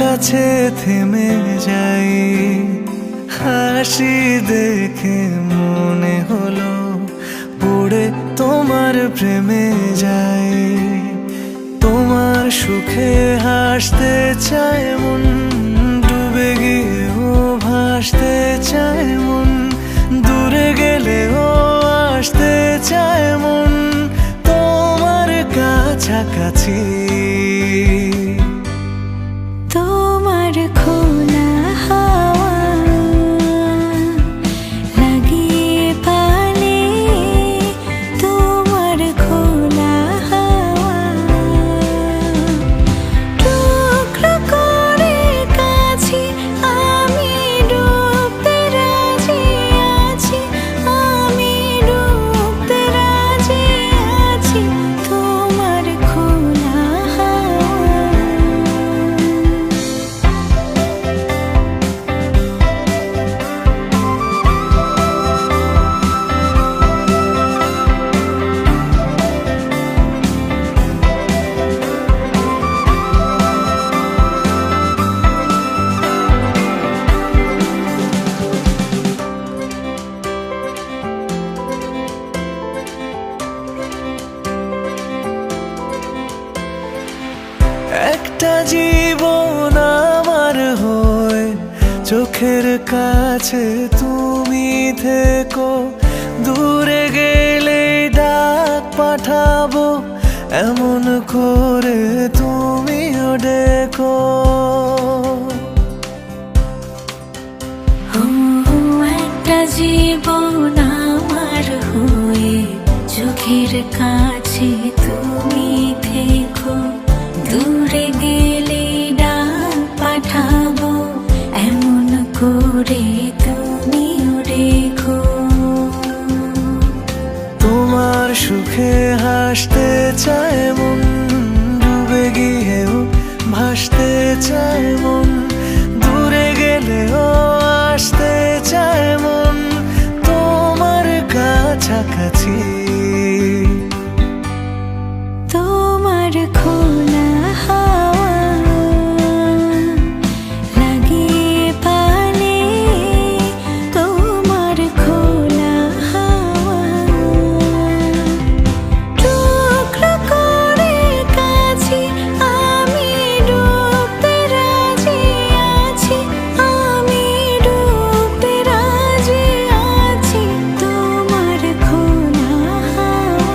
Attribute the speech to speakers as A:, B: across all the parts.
A: কাছে থেমে যাই, হাসি দেখে মনে হলো পড়ে তোমার প্রেমে যাই। তোমার সুখে হাসতে চায় মন, ডুবে গিয়েও ভাসতে চায় মন, দূরে গেলেও আসতে চায় মন তোমার কাছাকাছি।
B: তোমার খোলা হাওয়া লাগিয়ে পালে, তোমার খোলা হাওয়া টুকরো করে কাছে আমি ডুবতে রাজি আছি, আমি ডুবতে রাজি আছি তোমার খোলা হাওয়া।
A: একটা জীবন আমার হয়ে চোখের কাছে তুমি থেকো, দূরে গেলে ডাক পাঠাবো এমন করে তুমিও ডেকো।
B: একটা জীবন আমার হয়ে চোখের কাছে তুমি থেকো, দূরে গেলে ডাক পাঠাবো এমন করে তুমিও রেখো।
A: তোমার সুখে হাসতে চায় মন, ডুবে গিয়েও ভাসতে চায় মন, দূরে গেলেও আসতে চায় মন তোমার কাছাকাছি।
B: তোমার খোলা হাওয়া লাগিয়ে পালে, তোমার খোলা হাওয়া টুকরো করে কাছে আমি ডুবতে রাজি আছি, আমি ডুবতে রাজি আছি তোমার খোলা হাওয়া।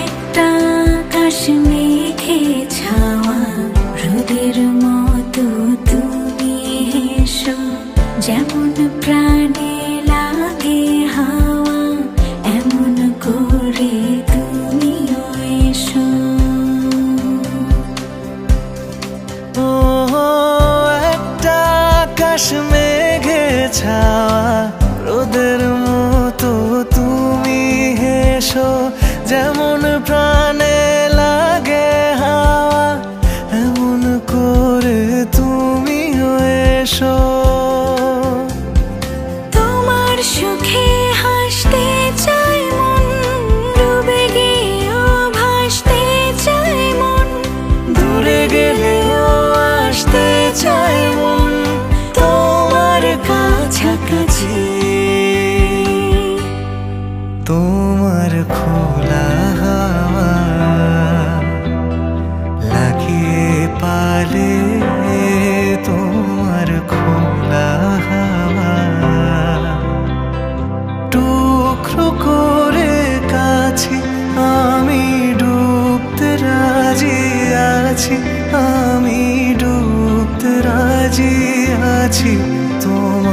B: একটা আকাশ মেঘে ছাওয়া রোদের মতো তুমি হেসো, যেমন প্রাণে লাগে হাওয়া এমন করে তুমিও এসো।
A: ও একটা আকাশ মেঘে ছাওয়া রোদের মতো তুমি হেসো, যেমন প্রাণে লাগে হাওয়া এমন করে তুমিও এসো।
B: তোমার সুখে হাসতে চায় মন, ডুবে গিয়েও ভাসতে চায় মন,
A: দূরে গেলেও আসতে চায় মন তোমার কাছাকাছি। তোমার খোলা হাওয়া লাগিয়ে পালে, তোমার খোলা হাওয়া টুকরো করে কাছে আমি ডুবতে রাজি আছি, আমি ডুবতে রাজি আছি তোমার